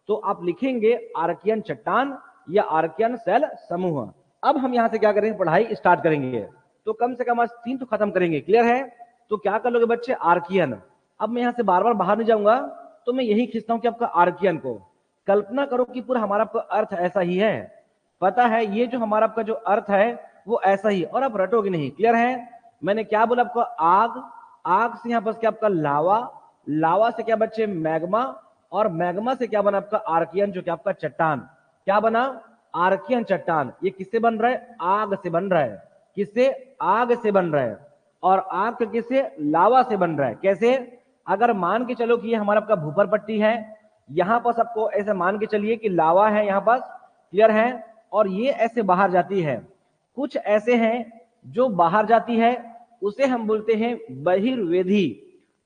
तो आप लिखेंगे आर्कियन चट्टान या आर्कियन सेल समूह। अब हम यहां से क्या करेंगे, पढ़ाई स्टार्ट करेंगे। तो कम से कम आज 3 तो खत्म करेंगे, क्लियर है। तो क्या कर लोगे बच्चे, आर्कियन। अब मैं यहां से बार बार बाहर नहीं जाऊंगा, तो मैं यही खींचता हूं कि आपका आर्कियन को कल्पना करो कि पूरा हमारा आपका अर्थ ऐसा ही है, पता है ये जो हमारा आपका जो अर्थ है वो ऐसा ही, और आप रटोगे नहीं, क्लियर है। मैंने क्या बोला आपको, आग, आग से यहां पर क्या आपका लावा, लावा से क्या बच्चे मैग्मा, और मैग्मा से क्या बना आपका आर्कियन जो कि आपका चट्टान। क्या बना, आर्कियन चट्टान। ये किससे बन रहा है, आग से बन रहा है। किससे, आग से बन रहा है। और आग किससे, लावा से बन रहा है। कैसे, अगर मान के चलो कि ये हमारा आपका भूपर पट्टी है, यहां पर सबको ऐसे मान के चलिए कि लावा है यहां पर, क्लियर है, और ये ऐसे बाहर जाती है। कुछ ऐसे हैं जो बाहर जाती है, उसे हम बोलते हैं बहिर्वेदी।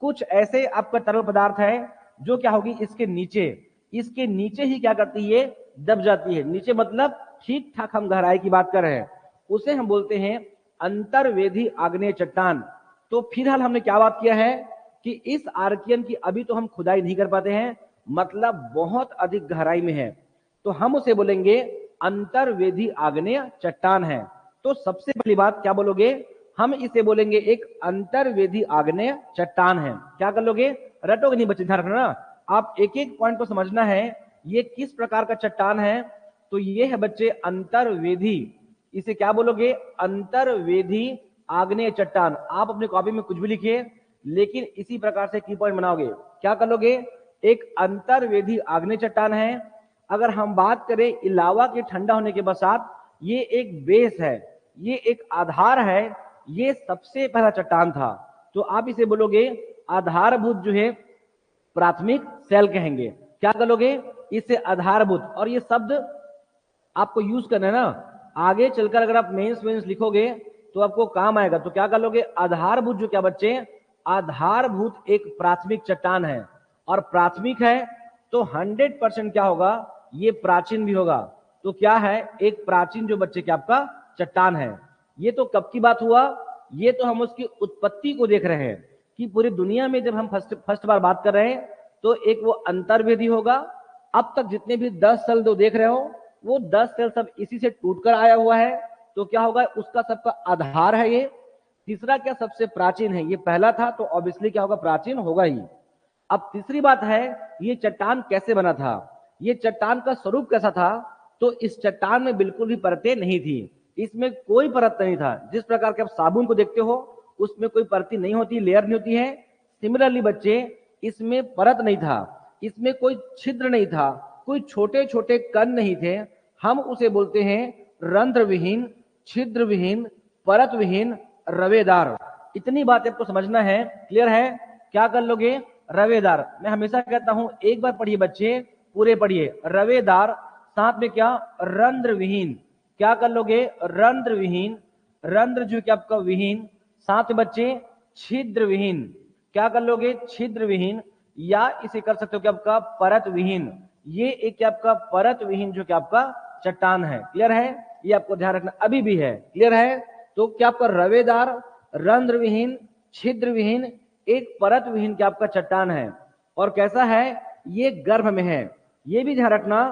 कुछ ऐसे आपका तरल पदार्थ है जो क्या होगी, इसके नीचे, इसके नीचे ही क्या करती है, दब जाती है। नीचे मतलब ठीक ठाक हम गहराई की बात कर रहे हैं, उसे हम बोलते हैं अंतर्वेदी आग्नेय चट्टान। तो फिलहाल हमने क्या बात किया है कि इस आर्कियन की अभी तो हम खुदाई नहीं कर पाते हैं, मतलब बहुत अधिक गहराई में है, तो हम उसे बोलेंगे अंतर्वेदी आग्नेय चट्टान है। तो सबसे पहली बात क्या बोलोगे, हम इसे बोलेंगे एक अंतर्वेदी आग्नेय चट्टान है। क्या कर लोगे, रटोगे नहीं बच्चे, ध्यान रखना ना, आप एक एक पॉइंट को समझना है ये किस प्रकार का चट्टान है। तो ये है बच्चे अंतर्वेदी, इसे क्या बोलोगे, अंतर्वेदी आग्नेय चट्टान। आप अपनी कॉपी में कुछ भी लिखिए, लेकिन इसी प्रकार से की पॉइंट बनाओगे। क्या कर लोगे, एक अंतर्वेदी आग्नेय चट्टान है। अगर हम बात करें इलावा के ठंडा होने के पश्चात, ये एक बेस है, ये एक आधार है, ये सबसे पहला चट्टान था। तो आप इसे बोलोगे आधारभूत जो है प्राथमिक सेल कहेंगे। क्या करोगे, इसे आधारभूत, और ये शब्द आपको यूज करना है ना, आगे चलकर अगर आप मेंस वेंस लिखोगे तो आपको काम आएगा। तो क्या कर लोगे, आधारभूत जो क्या बच्चे, आधारभूत एक प्राथमिक चट्टान है, और प्राथमिक है तो 100% क्या होगा, ये प्राचीन भी होगा। तो क्या है, एक प्राचीन जो बच्चे क्या आपका चट्टान है। ये तो कब की बात हुआ, ये तो हम उसकी उत्पत्ति को देख रहे हैं कि पूरी दुनिया में जब हम फर्स्ट बार बात कर रहे हैं तो एक वो अंतर्वेदी होगा। अब तक जितने भी 10 सेल जो देख रहे हो, वो 10 सेल सब इसी से टूटकर आया हुआ है। तो क्या होगा, उसका सबका आधार है ये। तीसरा क्या, सबसे प्राचीन है, ये पहला था तो ऑब्वियसली क्या होगा, प्राचीन होगा ही। अब तीसरी बात है, ये चट्टान कैसे बना था, ये चट्टान का स्वरूप कैसा था। तो इस चट्टान में बिल्कुल भी परतें नहीं थी, इसमें कोई परत नहीं था। जिस प्रकार के आप साबुन को देखते हो उसमें कोई परती नहीं होती, लेयर नहीं होती है, सिमिलरली बच्चे इसमें परत नहीं था, इसमें कोई छिद्र नहीं था, कोई छोटे छोटे कण नहीं थे। हम उसे बोलते हैं रंध्र विहीन, छिद्र विहीन, परत विहीन, रवेदार। इतनी बात आपको समझना है, क्लियर है। क्या कर लोगे, रवेदार। मैं हमेशा कहता हूं एक बार पढ़िए बच्चे, पूरे पढ़िए, रवेदार, साथ में क्या, रंध्र विहीन। क्या कर लोगे, रंध्र विहीन, रंध्र जो कि आपका विहीन, साथ में बच्चे छिद्र विहीन। क्या कर लोगे, छिद्र विहीन, या इसे कर सकते हो कि आपका परत विहीन। ये एक आपका परत विहीन जो कि आपका चट्टान है, क्लियर है। ये आपको ध्यान रखना अभी भी है, क्लियर है। तो क्या आपका रवेदार, रंध्र विहीन, छिद्र विहीन, एक परत विहीन क्या आपका चट्टान है। और कैसा है, ये गर्भ में है। ये भी ध्यान रखना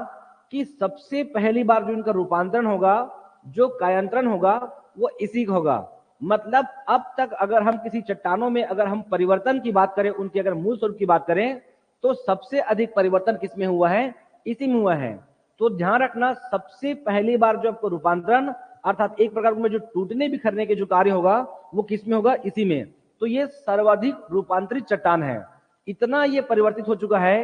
कि सबसे पहली बार जो इनका रूपांतरण होगा, जो कायांतरण होगा, वो इसी का होगा। मतलब अब तक अगर हम किसी चट्टानों में अगर हम परिवर्तन की बात करें, उनके अगर मूल स्वरूप की बात करें, तो सबसे अधिक परिवर्तन किसमें हुआ है, इसी में हुआ है। तो ध्यान रखना, सबसे पहली बार जो आपको रूपांतरण अर्थात एक प्रकार में जो टूटने बिखरने के जो कार्य होगा, वो किसमें होगा, इसी में। तो ये सर्वाधिक रूपांतरित चट्टान है। इतना ये परिवर्तित हो चुका है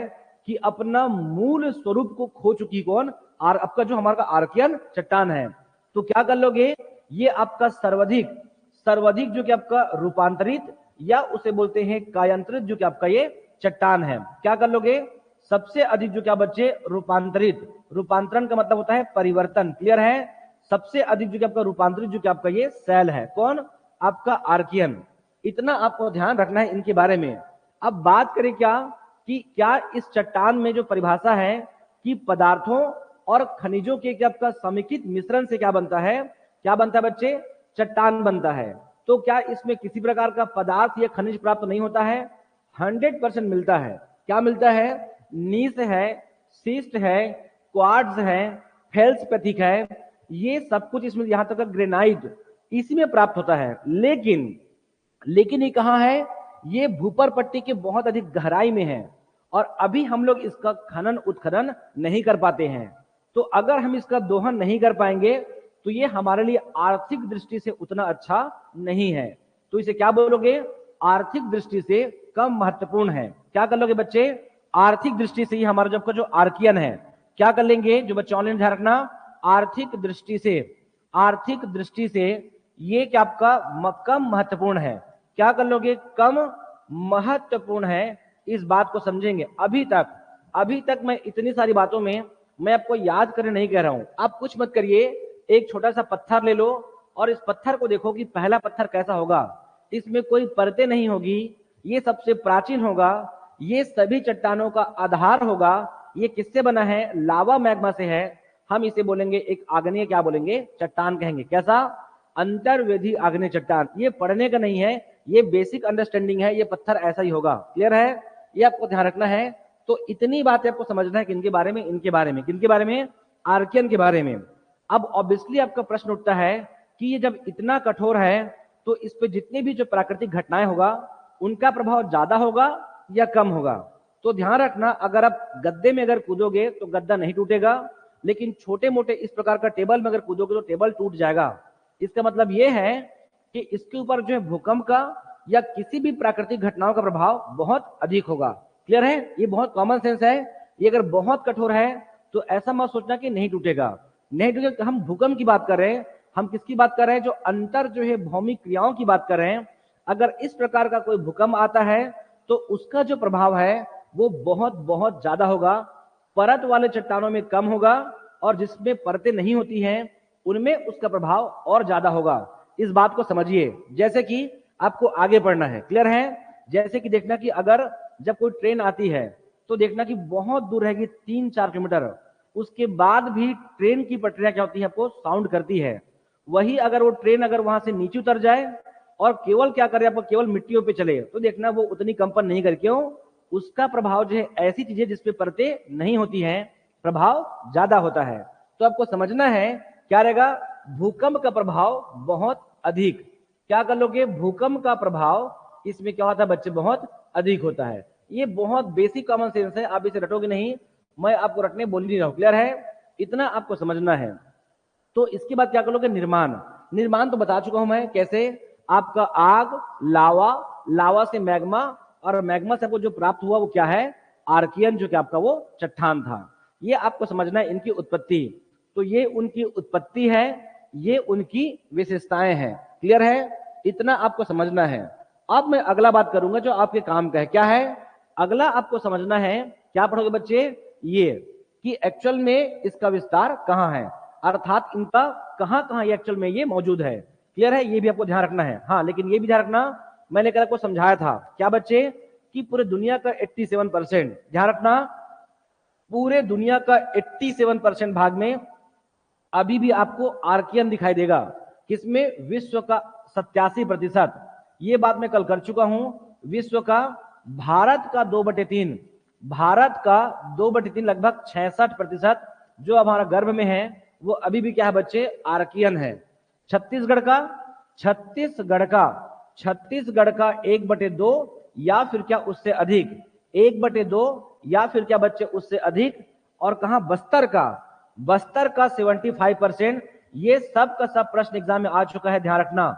कि अपना मूल स्वरूप को खो चुकी कौन, और आपका जो हमारा आर्कियन चट्टान है। तो क्या कर लोगे, ये आपका सर्वाधिक, सर्वाधिक जो कि आपका रूपांतरित या उसे बोलते हैं कायांतरित जो कि आपका ये चट्टान है। क्या कर लोगे, सबसे अधिक जो क्या बच्चे, रूपांतरित, रूपांतरण का मतलब होता है परिवर्तन, क्लियर है। सबसे अधिक जो कि आपका रूपांतरित जो कि आपका ये सेल है, कौन, आपका आर्कियन। इतना आपको ध्यान रखना है इनके बारे में। अब बात करें क्या, कि क्या इस चट्टान में जो परिभाषा है कि पदार्थों और खनिजों के क्या आपका समेकित मिश्रण से क्या बनता है, क्या बनता है बच्चे, चट्टान बनता है। तो क्या इसमें किसी प्रकार का पदार्थ या खनिज प्राप्त नहीं होता है, 100% मिलता है। क्या मिलता है, नीस है, सिस्ट है, क्वार्ट्ज है, फेल्सपेथिक है, ये सब कुछ इसमें यहां तक ग्रेनाइट इसी में प्राप्त होता है। लेकिन ये कहां है? ये भूपर पट्टी के बहुत अधिक गहराई में है और अभी हम लोग इसका खनन उत्खनन नहीं कर पाते हैं। तो अगर हम इसका दोहन नहीं कर पाएंगे तो ये हमारे लिए आर्थिक दृष्टि से उतना अच्छा नहीं है। तो इसे क्या बोलोगे? आर्थिक दृष्टि से कम महत्वपूर्ण है। क्या कर लोगे बच्चे? आर्थिक दृष्टि से ही हमारा जब का जो आर्कियन है, क्या कर लेंगे? जो बच्चे ऑनलाइन ध्यान रखना, आर्थिक दृष्टि से ये क्या आपका कम महत्वपूर्ण है। क्या कर लोगे? कम महत्वपूर्ण है। इस बात को समझेंगे। अभी तक मैं इतनी सारी बातों में मैं आपको याद करने नहीं कह रहा हूं। आप कुछ मत करिए, एक छोटा सा पत्थर ले लो और इस पत्थर को देखो कि पहला पत्थर कैसा होगा। इसमें कोई परतें नहीं होगी, ये सबसे प्राचीन होगा, ये सभी चट्टानों का आधार होगा। ये किससे बना है? लावा मैग्मा से है। हम इसे बोलेंगे एक आग्नेय, क्या बोलेंगे? चट्टान कहेंगे। कैसा? अंतर्वेदी आग्नेय चट्टान। ये पढ़ने का नहीं है, ये बेसिक अंडरस्टैंडिंग है। ये पत्थर ऐसा ही होगा। क्लियर है? ये आपको ध्यान रखना है। तो इतनी बात आपको समझना है किनके बारे में? किनके बारे में? आर्कियन के बारे में। अब ऑब्वियसली आपका प्रश्न उठता है कि ये जब इतना कठोर है तो इस पे जितनी भी जो प्राकृतिक घटनाएं होगा उनका प्रभाव ज्यादा होगा या कम होगा? तो ध्यान रखना, अगर आप गद्दे में अगर कूदोगे तो गद्दा नहीं टूटेगा, लेकिन छोटे मोटे इस प्रकार का टेबल में अगर कूदोगे तो टेबल टूट जाएगा। इसका मतलब यह है कि इसके ऊपर जो है भूकंप का या किसी भी प्राकृतिक घटनाओं का प्रभाव बहुत अधिक होगा। क्लियर है? ये बहुत कॉमन सेंस है। ये अगर बहुत कठोर है तो ऐसा मत सोचना कि नहीं टूटेगा। हम भूकंप की बात कर रहे हैं, हम किसकी बात कर रहे हैं? जो अंतर जो है भौमिक क्रियाओं की बात कर रहे हैं। अगर इस प्रकार का कोई भूकंप आता है तो उसका जो प्रभाव है वो बहुत बहुत ज्यादा होगा। परत वाले चट्टानों में कम होगा और जिसमें परतें नहीं होती हैं उनमें उसका प्रभाव और ज्यादा होगा। इस बात को समझिए। जैसे कि आपको आगे बढ़ना है। क्लियर है? जैसे कि देखना कि अगर जब कोई ट्रेन आती है तो देखना कि बहुत दूर रहेगी, 3-4 किलोमीटर, उसके बाद भी ट्रेन की पटरियां क्या होती है? आपको साउंड करती है। वही अगर वो ट्रेन अगर वहां से नीचे उतर जाए और केवल क्या करे, आपको केवल मिट्टियों पे चले, तो देखना वो उतनी कंपन नहीं कर। क्यों? उसका प्रभाव जो है ऐसी चीजें जिसपे परतें नहीं होती हैं, प्रभाव ज्यादा होता है। तो आपको समझना है क्या रहेगा? भूकंप का प्रभाव बहुत अधिक। क्या कर लोगे? भूकंप का प्रभाव इसमें क्या होता है बच्चे? बहुत अधिक होता है। ये बहुत बेसिक कॉमन सेंस है, आप इसे रटोगे नहीं, मैं आपको रटने बोल नहीं रहा हूं। क्लियर है? इतना आपको समझना है। तो इसके बाद क्या कर लोगे? निर्माण तो बता चुका हूं मैं कैसे। आपका आग, लावा से मैग्मा, और मैग्मा से आपको जो प्राप्त हुआ वो क्या है? आर्कियन, जो कि आपका वो चट्टान था। ये आपको समझना है इनकी उत्पत्ति। तो ये उनकी उत्पत्ति है, ये उनकी विशेषताएं हैं। क्लियर है? इतना आपको समझना है। अब मैं अगला बात करूंगा जो आपके काम का है। क्या है अगला? आपको समझना है। क्या पढ़ोगे बच्चे? ये कि एक्चुअल में इसका विस्तार कहां है, अर्थात इनका कहां कहां ये एक्चुअल में ये मौजूद है। क्लियर है? ये भी आपको ध्यान रखना है। हाँ, लेकिन ये भी ध्यान रखना, मैंने कल आपको समझाया था क्या बच्चे, कि पूरे दुनिया का 87%, ध्यान रखना, पूरे दुनिया का 87% भाग में अभी भी आपको आर्कियन दिखाई देगा। किसमें? विश्व का 87%। ये बात मैं कल कर चुका हूं। विश्व का, भारत का 2/3, भारत का 2/3 लगभग 66% जो हमारा गर्भ में है वो अभी भी क्या है बच्चे? आर्कियन है। छत्तीसगढ़ का 1/2 या फिर क्या उससे अधिक, 1/2 या फिर क्या बच्चे उससे अधिक। और कहा? बस्तर का 75%। ये सब का सब प्रश्न एग्जाम में आ चुका है। ध्यान रखना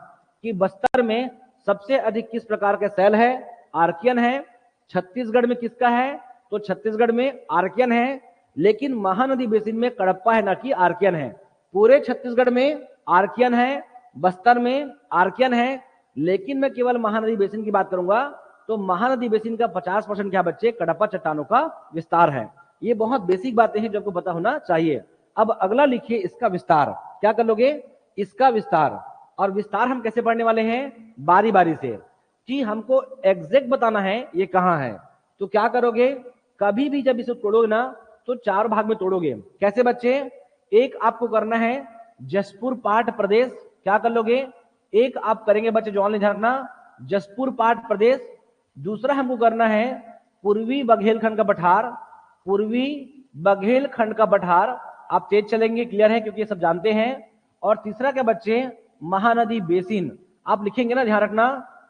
कि बस्तर में सबसे अधिक किस प्रकार के सेल है? आर्कियन है। छत्तीसगढ़ में किसका है? तो छत्तीसगढ़ में आर्कियन है, लेकिन महानदी बेसिन में कडप्पा है, ना कि आर्कियन है। पूरे छत्तीसगढ़ में आर्कियन है, बस्तर में आर्कियन है, लेकिन मैं केवल महानदी बेसिन की बात करूंगा तो महानदी बेसिन का 50% क्या बच्चे? कडप्पा चट्टानों का विस्तार है। ये बहुत बेसिक बातें हैं जो आपको पता होना चाहिए। अब अगला लिखिए इसका विस्तार। क्या कर लोगे? इसका विस्तार। और विस्तार हम कैसे पढ़ने वाले हैं? बारी बारी से, कि हमको एग्जैक्ट बताना है ये कहां है। तो क्या करोगे? कभी भी जब इसे तोड़ोगे ना तो 4 भाग में तोड़ोगे। कैसे बच्चे? एक आपको करना है जसपुर पाट प्रदेश। क्या कर लोगे? एक आप करेंगे बच्चे, जो ऑनलाइन ध्यान रखना, जसपुर पाट प्रदेश। दूसरा हमको करना है पूर्वी बघेलखंड का पठार, पूर्वी बघेलखंड का पठार। आप तेज चलेंगे, क्लियर है, क्योंकि ये सब जानते हैं। और तीसरा क्या बच्चे, महानदी बेसिन। आप लिखेंगे ना, ध्यान रखना,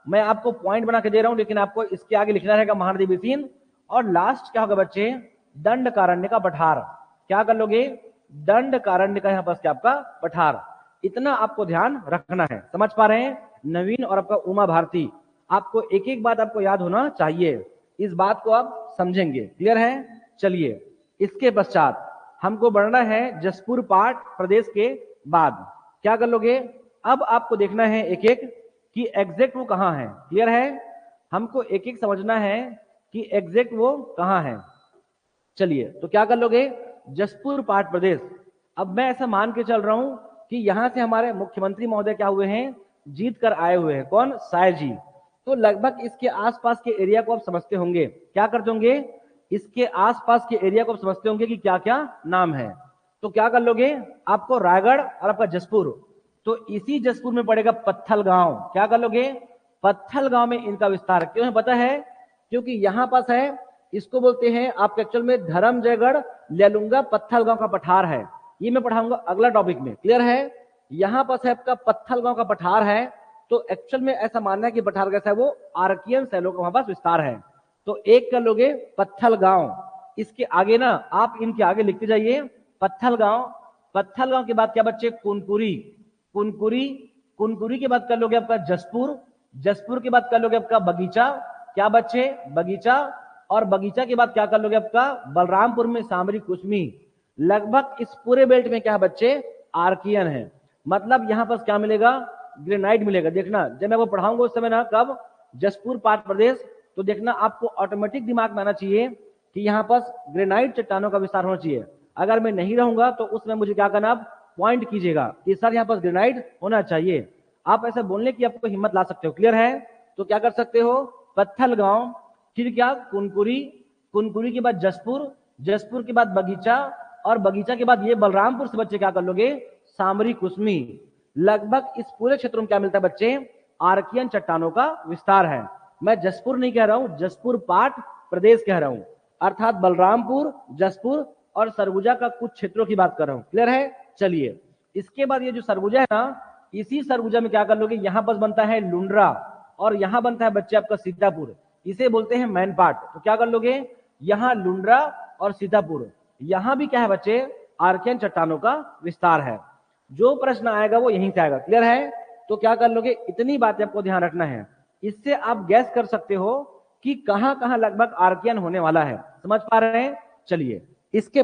मैं आपको पॉइंट बना के दे रहा हूं, लेकिन आपको इसके आगे लिखना रहेगा महानदी बेसिन। और लास्ट क्या होगा बच्चे, दंडकारण्य का पठार। क्या कर लोगे, दंडकारण्य का यहाँ पर क्या आपका पठार। इतना आपको ध्यान रखना है। समझ पा रहे हैं? नवीन और आपका उमा भारती, आपको एक एक बात आपको याद होना चाहिए, इस बात को आप समझेंगे। क्लियर है? चलिए, इसके पश्चात हमको बढ़ना है जसपुर पाट प्रदेश के बाद। क्या कर लोगे, अब आपको देखना है एक एक कि एग्जैक्ट वो कहां है। क्लियर है? हमको एक एक समझना है कि एग्जैक्ट वो कहां है। चलिए, तो क्या कर लोगे, जसपुर पाट प्रदेश। अब मैं ऐसा मान के चल रहा हूं कि यहां से हमारे मुख्यमंत्री महोदय क्या हुए हैं, जीत कर आए हुए हैं। कौन? साय जी। तो लगभग इसके आसपास के एरिया को आप समझते होंगे। क्या करते होंगे, इसके आसपास के एरिया को आप समझते होंगे कि क्या क्या नाम है। तो क्या कर लोगे, आपको रायगढ़ और आपका जसपुर, तो इसी जसपुर में पड़ेगा पत्थल गांव। क्या कर लोगे, पत्थल गांव में इनका विस्तार। क्यों है पता है? क्योंकि यहां पास है, इसको बोलते हैं आप एक्चुअल में धर्मजयगढ़ लेलुंगा पत्थल गांव का पठार है। ये मैं पढ़ाऊंगा अगला टॉपिक में। क्लियर है? यहां पास है आपका पत्थल गांव का पठार है। तो एक्चुअल में ऐसा मानना है कि पठार कैसा है, वो आर्कियन सैलों का वहां पास विस्तार है। तो एक कर लोगे पत्थल गांव। इसके आगे ना आप इनके आगे लिखते जाइए पत्थल गांव। पत्थल गांव के बाद क्या बच्चे, कुनकुरी। कुनकुरी, कुनकुरी के बाद कर लोगे आपका जसपुर। जसपुर के बाद कर लोगे आपका बगीचा। क्या बच्चे, बगीचा। और बगीचा के बाद क्या कर लोगे आपका बलरामपुर में सामरी कुसमी। लगभग इस पूरे बेल्ट में क्या है बच्चे, आर्कियन है। मतलब यहां पर क्या मिलेगा, ग्रेनाइट मिलेगा। देखना जब मैं वो पढ़ाऊंगा उस समय ना, कब, जसपुर पाट प्रदेश, तो देखना आपको ऑटोमेटिक दिमाग में आना चाहिए कि यहाँ पर ग्रेनाइट चट्टानों का विस्तार होना चाहिए। अगर मैं नहीं रहूंगा तो उसमें मुझे क्या करना, आप पॉइंट कीजिएगा कि सर यहाँ पर ग्रेनाइट होना चाहिए। आप ऐसे बोलने की आपको हिम्मत ला सकते हो। क्लियर है? तो क्या कर सकते हो, पत्थल गांव, फिर क्या, कुनकुरी। कुनकुरी के बाद जसपुर। जसपुर के बाद बगीचा। और बगीचा के बाद ये बलरामपुर से बच्चे क्या कर लोगे, सामरी कुसमी। लगभग इस पूरे क्षेत्र में क्या मिलता है बच्चे, आर्कियन चट्टानों का विस्तार है। मैं जसपुर नहीं कह रहा हूं, जसपुर पाट प्रदेश कह रहा हूं, अर्थात बलरामपुर, जसपुर और सरगुजा का कुछ क्षेत्रों की बात कर रहा हूं। क्लियर है? चलिए, इसके बाद ये जो सरगुजा है ना, इसी सरगुजा में क्या कर लोगे, यहां पर बनता है लुंड्रा और यहां बनता है बच्चे आपका सीतापुर। इसे बोलते हैं मैन पार्ट। तो क्या कर लोगे, यहां लुंड्रा और सीतापुर, यहां भी क्या है बच्चे, आर्कियन चट्टानों का विस्तार है। जो प्रश्न आएगा वो यहीं से आएगा। क्लियर है? तो क्या कर लोगे, इतनी बातें आपको ध्यान रखना है। इससे आप गैस कर सकते हो कि कहां कहां लगभग आर्कियन होने वाला है। समझ पा रहे हैं? चलिए, इसके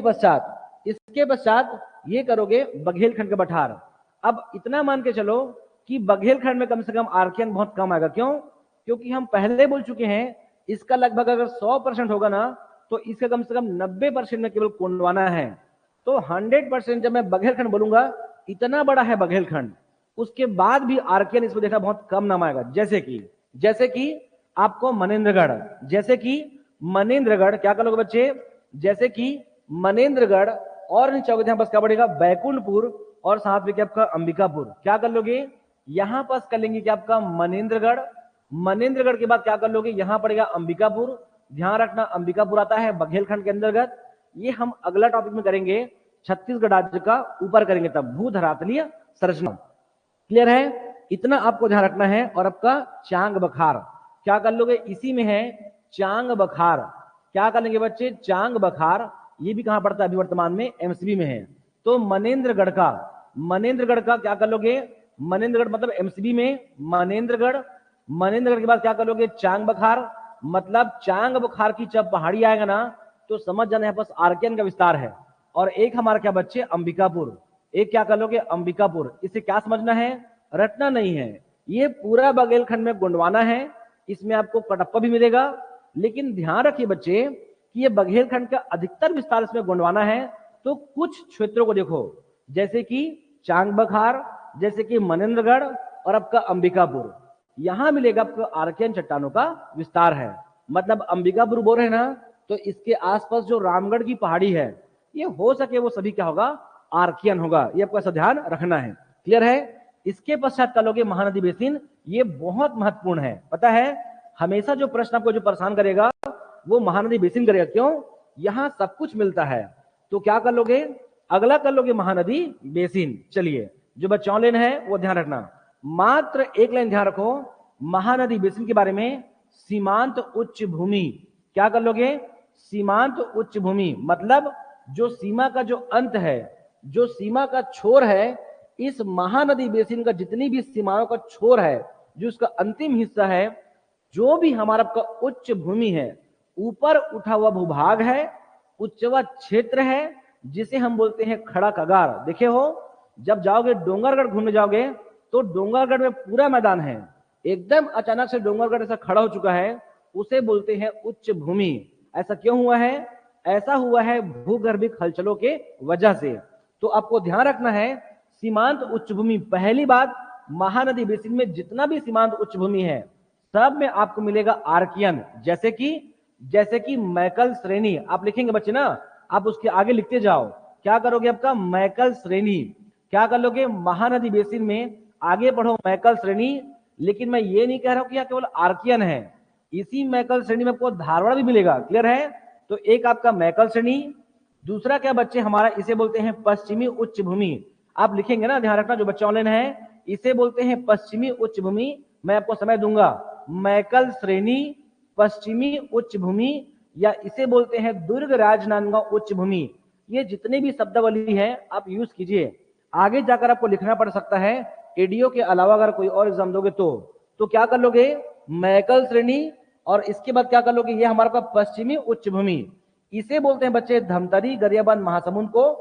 पश्चात ये करोगे बघेलखंड का पठार। अब इतना मान के चलो कि बघेलखंड में कम से कम आर्कियन बहुत कम आएगा। क्यों? क्योंकि हम पहले बोल चुके हैं इसका लगभग अगर 100% होगा ना, तो इसका कम से कम 90% में केवल गोंडवाना है। तो 100% जब मैं बघेलखंड बोलूंगा, इतना बड़ा है बघेलखंड, उसके बाद भी आर्कियन इसमें देखना बहुत कम नाम आएगा। जैसे कि आपको मनेन्द्रगढ़, जैसे कि मनेन्द्रगढ़, क्या कर लोगे बच्चे, जैसे कि मनेन्द्रगढ़, और नीचे यहां पास क्या पड़ेगा, बैकुंठपुर, और साथ में क्या आपका अंबिकापुर। क्या कर लोगे, यहां पास कर लेंगे क्या आपका मनेन्द्रगढ़। मनेन्द्रगढ़ के बाद क्या कर लोगे, यहां पड़ेगा अंबिकापुर। ध्यान रखना अंबिकापुर आता है बघेलखंड के अंतर्गत। ये हम अगला टॉपिक में करेंगे, छत्तीसगढ़ राज्य का ऊपर करेंगे तब, भू धरातलीय संरचना। क्लियर है? इतना आपको ध्यान रखना है। और आपका चांग बखार, क्या कर लोगे, इसी में है चांग बखार। क्या कर लेंगे बच्चे, चांग बखार। ये भी कहां पड़ता है, अभी वर्तमान में एमसीबी में है। तो मनेन्द्रगढ़ का क्या कर लोगे, मनेन्द्रगढ़ मतलब एमसीबी में मनेन्द्रगढ़। मनेन्द्रगढ़ के बाद क्या कर लोगे, चांग बखार। मतलब चांग बखार की जब पहाड़ी आएगा ना, तो समझ जाना है बस आर्कियन का विस्तार है। और एक हमारा क्या बच्चे, अंबिकापुर। एक क्या कर लोगे, अंबिकापुर। इसे क्या समझना है, रटना नहीं है। ये पूरा बघेलखंड में गोंडवाना है, इसमें आपको कटप्पा भी मिलेगा। लेकिन ध्यान रखिए बच्चे कि ये बघेलखंड का अधिकतर विस्तार इसमें गोंडवाना है। तो कुछ क्षेत्रों को देखो, जैसे कि चांग बखार, जैसे कि मनेन्द्रगढ़ और आपका अंबिकापुर, यहां मिलेगा आपको आर्कियन चट्टानों का विस्तार है। मतलब अंबिकापुर बोल रहे हैं ना, तो इसके आसपास जो रामगढ़ की पहाड़ी है, ये हो सके वो सभी क्या होगा, आर्कियन होगा। ये आपको ऐसा ध्यान रखना है। क्लियर है? इसके पश्चात कर लोगे महानदी बेसिन। ये बहुत महत्वपूर्ण है, पता है, हमेशा जो प्रश्न आपको जो परेशान करेगा वो महानदी बेसिन करेगा। क्यों? यहां सब कुछ मिलता है। तो क्या कर लोगे, अगला कर लोगे महानदी बेसिन। चलिए जो बच्चे ऑनलाइन है वो ध्यान रखना, मात्र एक लाइन ध्यान रखो महानदी बेसिन के बारे में, सीमांत उच्च भूमि। क्या कर लोगे, सीमांत उच्च भूमि मतलब जो सीमा का जो अंत है, जो सीमा का छोर है, इस महानदी बेसिन का जितनी भी सीमाओं का छोर है, जो उसका अंतिम हिस्सा है, जो भी हमारा का उच्च भूमि है, ऊपर उठा हुआ भूभाग है, उच्चवा क्षेत्र है, जिसे हम बोलते हैं खड़ा कगार। देखे हो जब जाओगे डोंगरगढ़ घूमने जाओगे तो डोंगरगढ़ में पूरा मैदान है, एकदम अचानक से डोंगरगढ़ ऐसा खड़ा हो चुका है, उसे बोलते हैं उच्च भूमि। ऐसा क्यों हुआ है, ऐसा हुआ है भूगर्भिक हलचलों के वजह से। तो आपको ध्यान रखना है सीमांत उच्च भूमि। पहली बात, महानदी बेसिन में जितना भी सीमांत उच्च भूमि है सब में आपको मिलेगा आर्कियन, जैसे कि मैकल श्रेणी। आप लिखेंगे बच्चे ना, आप उसके आगे लिखते जाओ, क्या करोगे आपका मैकल श्रेणी, क्या कर लोगे महानदी बेसिन में आगे पढ़ो मैकल श्रेणी। लेकिन मैं ये नहीं कह रहा हूं कि यह केवल आर्कियन है, इसी मैकल श्रेणी में आपको धारवाड़ भी मिलेगा। क्लियर है, तो एक आपका मैकल श्रेणी, दूसरा क्या बच्चे हमारा इसे बोलते हैं पश्चिमी उच्च भूमि। आप लिखेंगे ना, ध्यान रखना जो बच्चे ऑनलाइन है, इसे बोलते हैं पश्चिमी उच्च भूमि। मैं आपको समय दूंगा, मैकल श्रेणी, पश्चिमी उच्च भूमि, या इसे बोलते हैं दुर्ग राजनांदगांव उच्च भूमि। ये जितने भी शब्दावली है आप यूज कीजिए, आगे जाकर आपको लिखना पड़ सकता है एडीओ के अलावा अगर कोई और एग्जाम दोगे तो क्या कर लोगे मैकल श्रेणी, और इसके बाद क्या कर लोगे, ये हमारे पास पश्चिमी उच्च भूमि, इसे बोलते हैं बच्चे धमतरी गरियाबंद महासमुंद को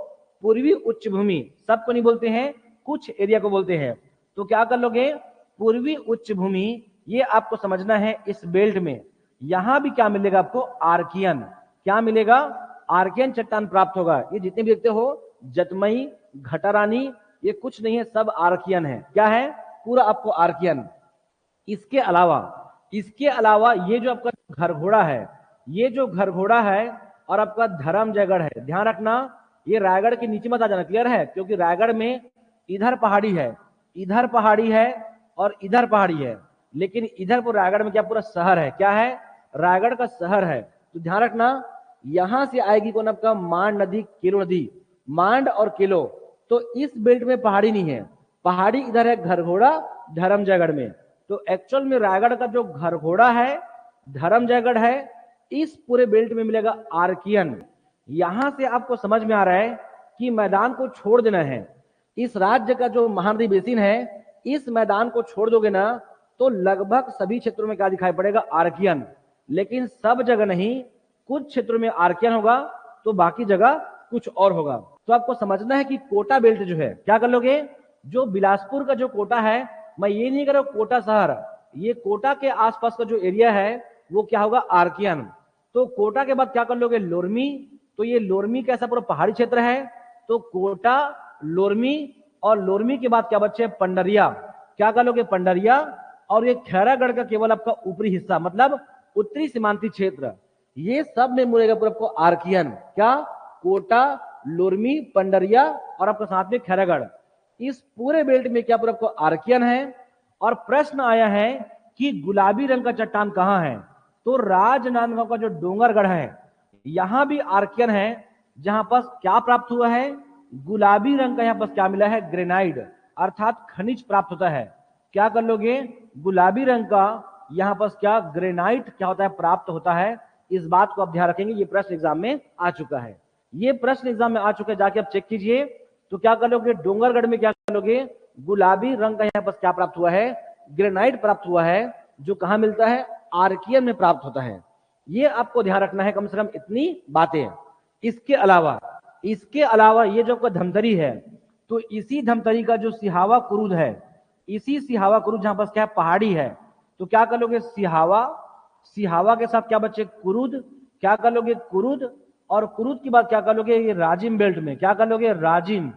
पूर्वी उच्च भूमि। सबको नहीं बोलते हैं, कुछ एरिया को बोलते हैं। तो क्या कर लोगे पूर्वी उच्च भूमि, ये आपको समझना है। इस बेल्ट में यहां भी क्या मिलेगा आपको, आर्कियन। क्या मिलेगा, आर्कियन चट्टान प्राप्त होगा। ये जितने भी देखते हो जतमई, घटारानी, ये कुछ नहीं है, सब आर्कियन है। क्या है, पूरा आपको आर्कियन। इसके अलावा ये जो आपका घर घोड़ा है, ये जो घर घोड़ा है और आपका धर्मजयगढ़ है, ध्यान रखना ये रायगढ़ के नीचे मत आ जाना। क्लियर है, क्योंकि रायगढ़ में इधर पहाड़ी है, इधर पहाड़ी है और इधर पहाड़ी है, लेकिन इधर पर रायगढ़ में क्या पूरा शहर है, क्या है, रायगढ़ का शहर है। तो ध्यान रखना यहां से आएगी कौन आपका मांड नदी, केलो नदी, मांड और केलो। तो इस बेल्ट में पहाड़ी नहीं है, पहाड़ी इधर है घरघोड़ा धर्मजयगढ़ में। तो एक्चुअल में रायगढ़ का जो घरघोड़ा है, धर्मजयगढ़ है, इस पूरे बेल्ट में मिलेगा आर्कियन। यहां से आपको समझ में आ रहा है कि मैदान को छोड़ देना है। इस राज्य का जो महानदी बेसिन है, इस मैदान को छोड़ दोगे ना तो लगभग सभी क्षेत्रों में क्या दिखाई पड़ेगा, आर्कियन। लेकिन सब जगह नहीं, कुछ क्षेत्रों में आर्कियन होगा तो बाकी जगह कुछ और होगा। तो आपको समझना है कि कोटा बेल्ट जो है, क्या कर लोगे, जो बिलासपुर का जो कोटा है, मैं ये नहीं कर रहा हूं कोटा शहर, ये कोटा के आसपास का जो एरिया है वो क्या होगा, आर्कियन। तो कोटा के बाद क्या कर लोगे, लोरमी। तो ये लोरमी कैसा पूरा पहाड़ी क्षेत्र है, तो कोटा, लोरमी, और लोरमी के बाद क्या बच्चे, पंडरिया। क्या कर लोगे, पंडरिया। और ये खैरागढ़ का केवल आपका ऊपरी हिस्सा, मतलब उत्तरी सीमांती क्षेत्र, ये सब में मिलेगा पूरा आपको आर्कियन। क्या, कोटा, लोरमी, पंडरिया और आपका साथ में खैरागढ़, इस पूरे बेल्ट में क्या पूरा आपको आर्कियन है। और प्रश्न आया है कि गुलाबी रंग का चट्टान कहां है, तो राजनांदगांव का जो डोंगरगढ़ है, यहां भी आर्कियन है, जहां पर क्या प्राप्त हुआ है, गुलाबी रंग का यहां पर क्या मिला है, ग्रेनाइट अर्थात खनिज प्राप्त होता है। क्या कर लोगे, गुलाबी रंग का यहां पर क्या, ग्रेनाइट क्या होता है, प्राप्त होता है। इस बात को आप ध्यान रखेंगे, ये प्रश्न एग्जाम में आ चुका है, ये प्रश्न एग्जाम में आ चुका है, जाके आप चेक कीजिए। तो क्या कर लोगे, डोंगरगढ़ में क्या कर लोगे, गुलाबी रंग का यहाँ पर क्या प्राप्त हुआ है, ग्रेनाइट प्राप्त हुआ है, जो कहां मिलता है, आर्कियन में प्राप्त होता है। ये आपको ध्यान रखना है, कम से कम इतनी बातें। इसके अलावा ये जो आपका धमतरी है, तो इसी धमतरी का जो सिहावा कुरुद है, इसी सिहावा कुरुद जहां पर क्या पहाड़ी है, तो क्या कर लोगे, सिहावा के साथ क्या बच्चे, कुरुद। क्या कर लोगे, कुरुद, और कुरुद के बाद क्या कर लोगे, ये राजिम बेल्ट में क्या कर लोगे, राजिम।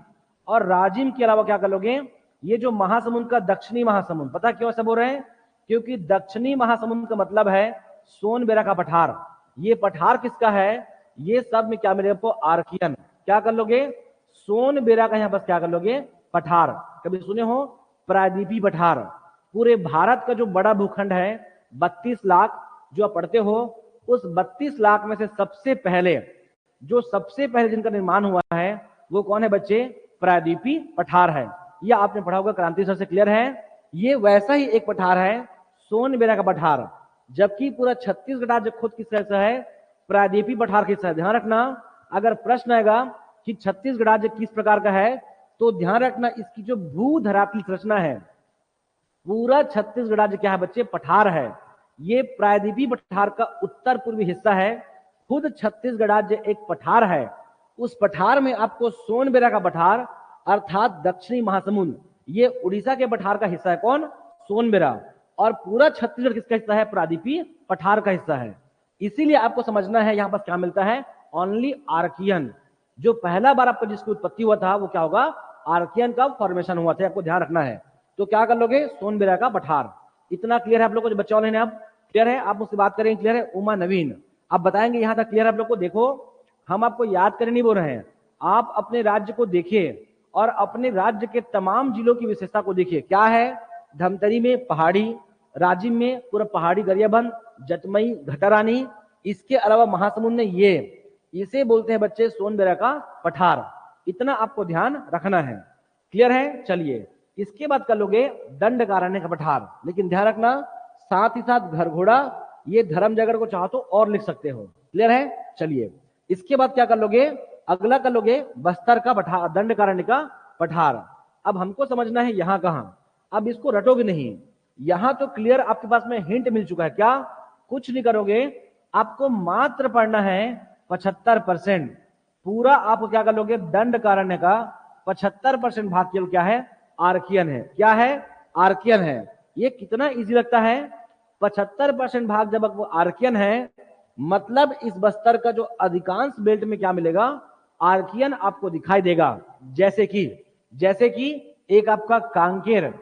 और राजिम के अलावा क्या कर लोगे, ये जो महासमुंद का दक्षिणी महासमुंद, पता क्यों ऐसा बोल रहे हैं, क्योंकि दक्षिणी महासमुंद का मतलब है सोनबेरा का पठार। ये पठार किसका है, ये सब में क्या मिलेगा आपको, आर्कियन। क्या कर लोगे, सोनबेरा का यहां पर क्या कर लोगे, पठार। कभी सुने हो प्रायद्वीपी पठार। पूरे भारत का जो बड़ा भूखंड है 32 लाख, जो आप पढ़ते हो, उस 32 लाख में से सबसे पहले जो सबसे पहले जिनका निर्माण हुआ है वो कौन है बच्चे? प्रायद्वीपी पठार है। यह आपने पढ़ा होगा क्रांति सर से, क्लियर है? ये वैसा ही एक पठार है, सोनबेरा का पठार, जबकि पूरा छत्तीसगढ़ राज्य खुद किस तरह से है? प्रायद्वीपी पठार के साथ। ध्यान रखना, अगर प्रश्न आएगा कि छत्तीसगढ़ राज्य किस प्रकार का है, तो ध्यान रखना इसकी जो भूधरातल संरचना है, पूरा छत्तीसगढ़ राज्य क्या है बच्चे? पठार है। ये प्रायद्वीपी पठार का उत्तर पूर्वी हिस्सा है। खुद छत्तीसगढ़ राज्य एक पठार है। उस पठार में आपको सोनबेरा का पठार अर्थात दक्षिणी महासमुंद, ये उड़ीसा के पठार का हिस्सा है। कौन? सोनबेरा। और पूरा छत्तीसगढ़ किसका हिस्सा है? प्रायद्वीपी पठार का हिस्सा है। इसीलिए आपको समझना है यहां पर क्या मिलता है? Only archaean. जो पहला बार आपको जिसकी उत्पत्ति हुआ था वो क्या होगा? आर्कियन का फॉर्मेशन हुआ था, आपको ध्यान रखना है। तो क्या कर लोगे? सोनबेरा का पठार। इतना क्लियर है आप लोग को? जो बच्चा वाले ने, आप क्लियर है? आप मुझसे बात करेंगे, क्लियर है? उमा नवीन आप बताएंगे यहां तक क्लियर है आप लोग को? देखो, हम आपको याद करने नहीं बोल रहे हैं, आप अपने राज्य को देखिए और अपने राज्य के तमाम जिलों की विशेषता को देखिए। क्या है? धमतरी में पहाड़ी, राजिम में पूरा पहाड़ी गरियाबंद, जटमई, घटारानी, इसके अलावा महासमुंद में ये, इसे बोलते हैं बच्चे सोनबेरा का पठार। इतना आपको ध्यान रखना है, क्लियर है? चलिए, इसके बाद कर लोगे दंडकारण्य का पठार। लेकिन ध्यान रखना, साथ ही साथ घरघोड़ा, ये धर्मजयगढ़ को चाहो तो और लिख सकते हो, क्लियर है? चलिए, इसके बाद क्या कर लोगे? अगला कर लोगे बस्तर का पठार, दंडकारण्य का पठार। अब हमको समझना है यहां कहां, अब इसको रटोगे नहीं। यहां तो क्लियर आपके पास में हिंट मिल चुका है। क्या? कुछ नहीं करोगे, आपको मात्र पढ़ना है 75%। पूरा आपको क्या कर लोगे? दंडकारण्य का 75% भाग केवल क्या है? आर्कियन है। क्या है? आर्कियन है। ये कितना इजी लगता है? 75% भाग जब वो आर्कियन है, मतलब इस बस्तर का जो अधिकांश बेल्ट में क्या मिलेगा? आर्कियन आपको दिखाई देगा। जैसे कि एक आपका कांकेर,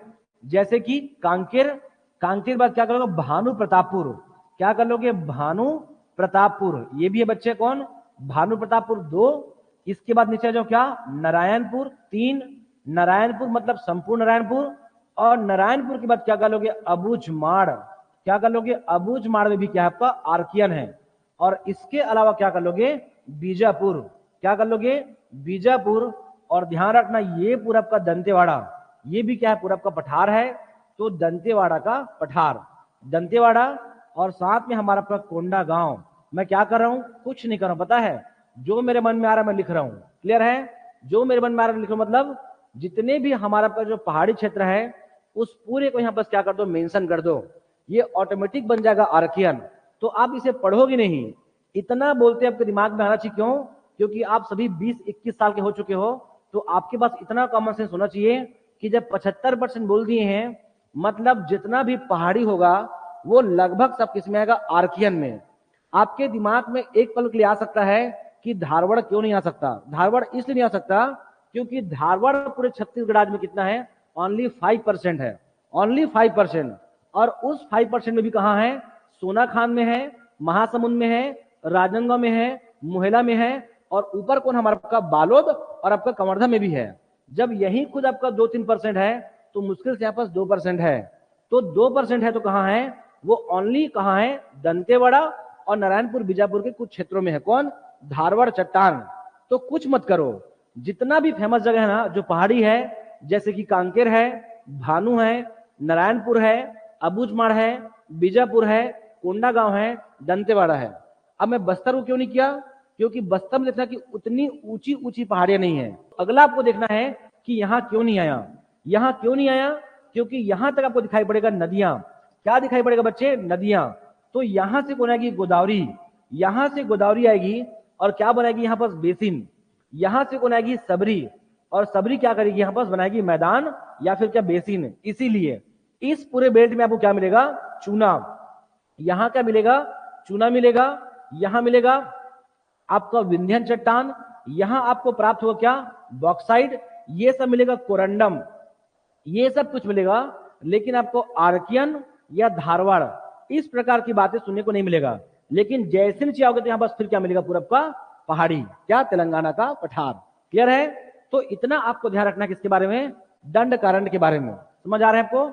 जैसे कि कांकेर बाद क्या करोगे? भानु प्रतापपुर। क्या कर लोगे? भानु प्रतापपुर। ये भी है बच्चे कौन? भानु प्रतापपुर 2। इसके बाद नीचे जाओ, क्या? नारायणपुर 3। नारायणपुर मतलब संपूर्ण नारायणपुर। और नारायणपुर के बाद क्या कर लोगे? अबूझमाड़। क्या कर लोगे? अबूझमाड़ में भी क्या है आपका? आर्कियन है। और इसके अलावा क्या कर लोगे? बीजापुर। क्या कर लोगे? बीजापुर। और ध्यान रखना, ये पूरा आपका दंतेवाड़ा, ये भी क्या है? पूरा आपका पठार है। तो दंतेवाड़ा का पठार, दंतेवाड़ा। और साथ में हमारा आपका कोंडा गांव। मैं क्या कर रहा हूं? कुछ नहीं कर रहा हूं, पता है? जो मेरे मन में आ रहा है मैं लिख रहा हूं, क्लियर है? जो मेरे मन में आ रहा है लिख रहा हूं, मतलब जितने भी हमारा आपका जो पहाड़ी क्षेत्र है उस पूरे को यहाँ पर क्या कर दो? मेंशन कर दो। ये ऑटोमेटिक बन जाएगा आर्कियन। तो आप इसे पढ़ोगे नहीं, इतना बोलते आपके दिमाग में आना चाहिए। क्यों? क्योंकि आप सभी 20-21 साल के हो चुके हो, तो आपके पास इतना कॉमन सेंस होना चाहिए कि जब 75% बोल दिए हैं, मतलब जितना भी पहाड़ी होगा वो लगभग सब किसमें आएगा? आर्कियन में। आपके दिमाग में एक पल के लिए आ सकता है कि धारवाड़ क्यों नहीं आ सकता? धारवाड़ इसलिए नहीं आ सकता क्योंकि धारवाड़ पूरे छत्तीसगढ़ राज्य में कितना है? ओनली 5% है, ओनली 5%। और उस 5% में भी कहां है? सोनाखान में है, महासमुंद में है, राजनांदगांव में है, मोहेला में है, और ऊपर कौन? हमारा आपका बालोद और आपका कवर्धा में भी है। जब यही खुद आपका 2-3% है, तो मुश्किल से यहाँ पास 2% है। तो 2% है तो कहां है वो? ओनली कहां है? दंतेवाड़ा और नारायणपुर बीजापुर के कुछ क्षेत्रों में है। कौन? धारवाड़ चट्टान। तो कुछ मत करो, जितना भी फेमस जगह है ना जो पहाड़ी है, जैसे कि कांकेर है, भानु है, नारायणपुर है, अबूझमाड़ है, बीजापुर है, कोंडा गांव है, दंतेवाड़ा है। अब मैं बस्तर को क्यों नहीं किया? क्योंकि बस्तर में देखना कि उतनी ऊंची ऊंची पहाड़ियां नहीं है। अगला आपको देखना है कि यहाँ क्यों नहीं आया। यहाँ क्यों नहीं आया? क्योंकि यहां तक आपको दिखाई पड़ेगा नदियां। क्या दिखाई पड़ेगा बच्चे? नदियां। तो यहां से कौन आएगी? गोदावरी। यहां से गोदावरी आएगी और क्या बनाएगी यहाँ पर? बेसिन। यहां से कौन आएगी? सबरी। और सबरी क्या करेगी? यहाँ पर बनाएगी मैदान या फिर क्या? बेसिन। इसीलिए इस पूरे बेल्ट में आपको क्या मिलेगा? चूना। यहां क्या मिलेगा? चूना मिलेगा। यहां मिलेगा आपका विंध्यन चट्टान। यहां आपको प्राप्त होगा क्या? बॉक्साइड। ये सब मिलेगा कोरंडम, ये सब कुछ मिलेगा। लेकिन आपको आर्कियन या धारवाड़ इस प्रकार की बातें सुनने को नहीं मिलेगा। लेकिन जैसे नीचे आओगे तो यहाँ बस फिर क्या मिलेगा? पूरा आपका पहाड़ी, क्या? तेलंगाना का पठार। क्लियर है? तो इतना आपको ध्यान रखना किसके बारे में? दंडकारण्य के बारे में। समझ आ रहा है आपको?